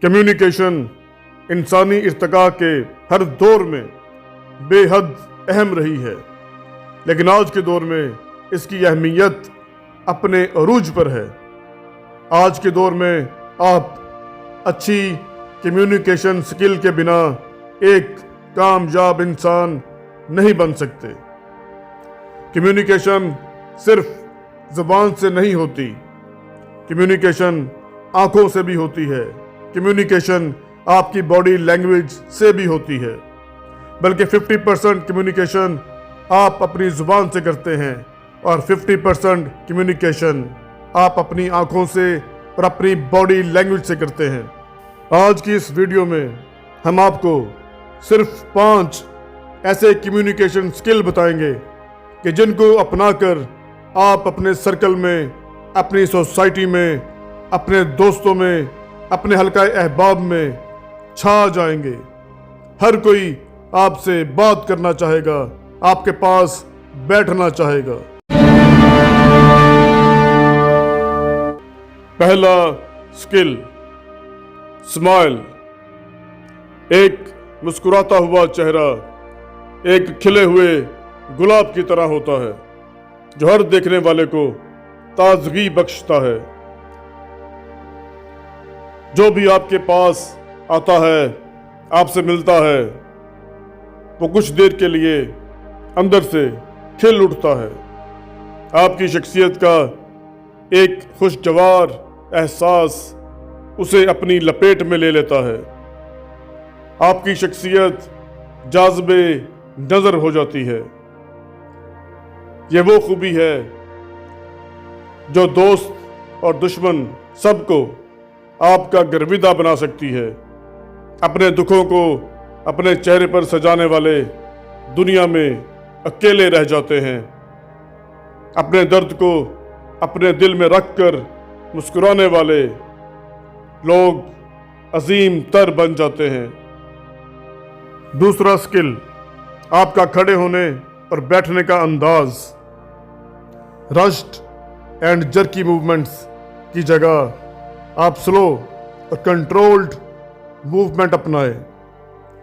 Communication انسانی ارتقاء کے ہر دور میں بے حد اہم رہی ہے، لیکن آج کے دور میں اس کی اہمیت اپنے عروج پر ہے۔ آج کے دور میں آپ اچھی کمیونیکیشن سکل کے بنا ایک کامیاب انسان نہیں بن سکتے۔ کمیونیکیشن صرف زبان سے نہیں ہوتی، کمیونیکیشن آنکھوں سے بھی ہوتی ہے، کمیونیکیشن آپ کی باڈی لینگویج سے بھی ہوتی ہے، بلکہ 50% کمیونیکیشن آپ اپنی زبان سے کرتے ہیں اور 50% کمیونیکیشن آپ اپنی آنکھوں سے اور اپنی باڈی لینگویج سے کرتے ہیں۔ آج کی اس ویڈیو میں ہم آپ کو صرف 5 ایسے کمیونیکیشن سکل بتائیں گے کہ جن کو اپنا کر آپ اپنے سرکل میں، اپنی سوسائٹی میں، اپنے دوستوں میں، اپنے حلقہ احباب میں چھا جائیں گے۔ ہر کوئی آپ سے بات کرنا چاہے گا، آپ کے پاس بیٹھنا چاہے گا۔ پہلا سکل، اسمائل۔ ایک مسکراتا ہوا چہرہ ایک کھلے ہوئے گلاب کی طرح ہوتا ہے جو ہر دیکھنے والے کو تازگی بخشتا ہے۔ جو بھی آپ کے پاس آتا ہے، آپ سے ملتا ہے، وہ کچھ دیر کے لیے اندر سے کھل اٹھتا ہے۔ آپ کی شخصیت کا ایک خوشگوار احساس اسے اپنی لپیٹ میں لے لیتا ہے۔ آپ کی شخصیت جاذب نظر ہو جاتی ہے۔ یہ وہ خوبی ہے جو دوست اور دشمن سب کو آپ کا گرویدہ بنا سکتی ہے۔ اپنے دکھوں کو اپنے چہرے پر سجانے والے دنیا میں اکیلے رہ جاتے ہیں۔ اپنے درد کو اپنے دل میں رکھ کر مسکرانے والے لوگ عظیم تر بن جاتے ہیں۔ دوسرا سکل، آپ کا کھڑے ہونے اور بیٹھنے کا انداز۔ رشڈ اینڈ جرکی موومنٹس کی جگہ آپ سلو اور کنٹرولڈ موومنٹ اپنائیں،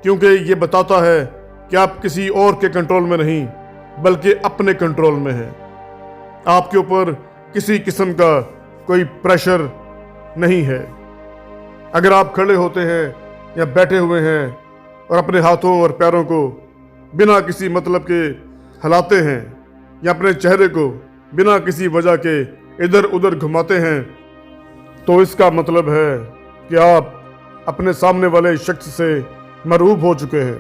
کیونکہ یہ بتاتا ہے کہ آپ کسی اور کے کنٹرول میں نہیں بلکہ اپنے کنٹرول میں ہیں۔ آپ کے اوپر کسی قسم کا کوئی پریشر نہیں ہے۔ اگر آپ کھڑے ہوتے ہیں یا بیٹھے ہوئے ہیں اور اپنے ہاتھوں اور پیروں کو بنا کسی مطلب کے ہلاتے ہیں یا اپنے چہرے کو بنا کسی وجہ کے ادھر ادھر گھماتے ہیں، تو اس کا مطلب ہے کہ آپ اپنے سامنے والے شخص سے مرعوب ہو چکے ہیں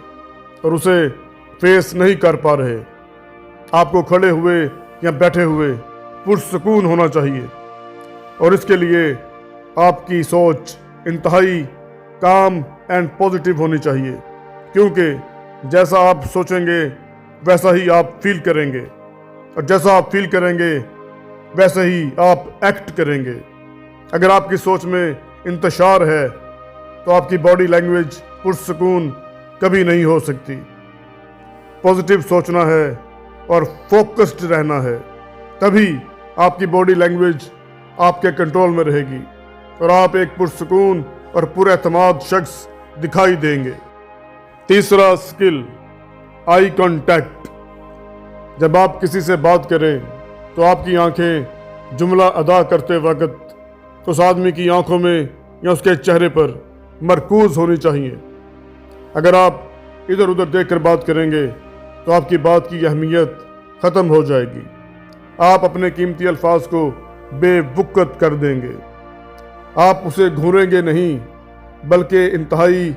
اور اسے فیس نہیں کر پا رہے۔ آپ کو کھڑے ہوئے یا بیٹھے ہوئے پرسکون ہونا چاہیے، اور اس کے لیے آپ کی سوچ انتہائی کام اینڈ پازیٹیو ہونی چاہیے، کیونکہ جیسا آپ سوچیں گے ویسا ہی آپ فیل کریں گے، اور جیسا آپ فیل کریں گے ویسے ہی آپ ایکٹ کریں گے۔ اگر آپ کی سوچ میں انتشار ہے تو آپ کی باڈی لینگویج پرسکون کبھی نہیں ہو سکتی۔ پازیٹیو سوچنا ہے اور فوکسڈ رہنا ہے، تبھی آپ کی باڈی لینگویج آپ کے کنٹرول میں رہے گی اور آپ ایک پرسکون اور پر اعتماد شخص دکھائی دیں گے۔ تیسرا سکل، آئی کانٹیکٹ۔ جب آپ کسی سے بات کریں تو آپ کی آنکھیں جملہ ادا کرتے وقت اس آدمی کی آنکھوں میں یا اس کے چہرے پر مرکوز ہونی چاہیے۔ اگر آپ ادھر ادھر دیکھ کر بات کریں گے تو آپ کی بات کی اہمیت ختم ہو جائے گی۔ آپ اپنے قیمتی الفاظ کو بے وقت کر دیں گے۔ آپ اسے گھوریں گے نہیں بلکہ انتہائی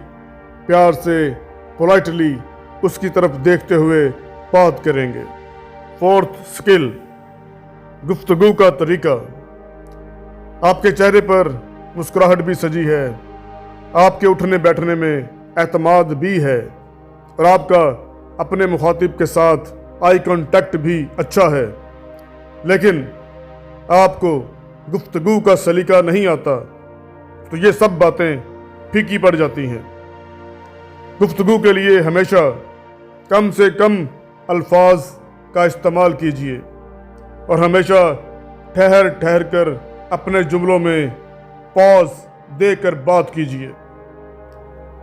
پیار سے پولائٹلی اس کی طرف دیکھتے ہوئے بات کریں گے۔ فورتھ سکل، گفتگو کا طریقہ۔ آپ کے چہرے پر مسکراہٹ بھی سجی ہے، آپ کے اٹھنے بیٹھنے میں اعتماد بھی ہے، اور آپ کا اپنے مخاطب کے ساتھ آئی کانٹیکٹ بھی اچھا ہے، لیکن آپ کو گفتگو کا سلیقہ نہیں آتا تو یہ سب باتیں پھیکی پڑ جاتی ہیں۔ گفتگو کے لیے ہمیشہ کم سے کم الفاظ کا استعمال کیجیے اور ہمیشہ ٹھہر ٹھہر کر اپنے جملوں میں پاز دے کر بات کیجیے۔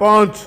5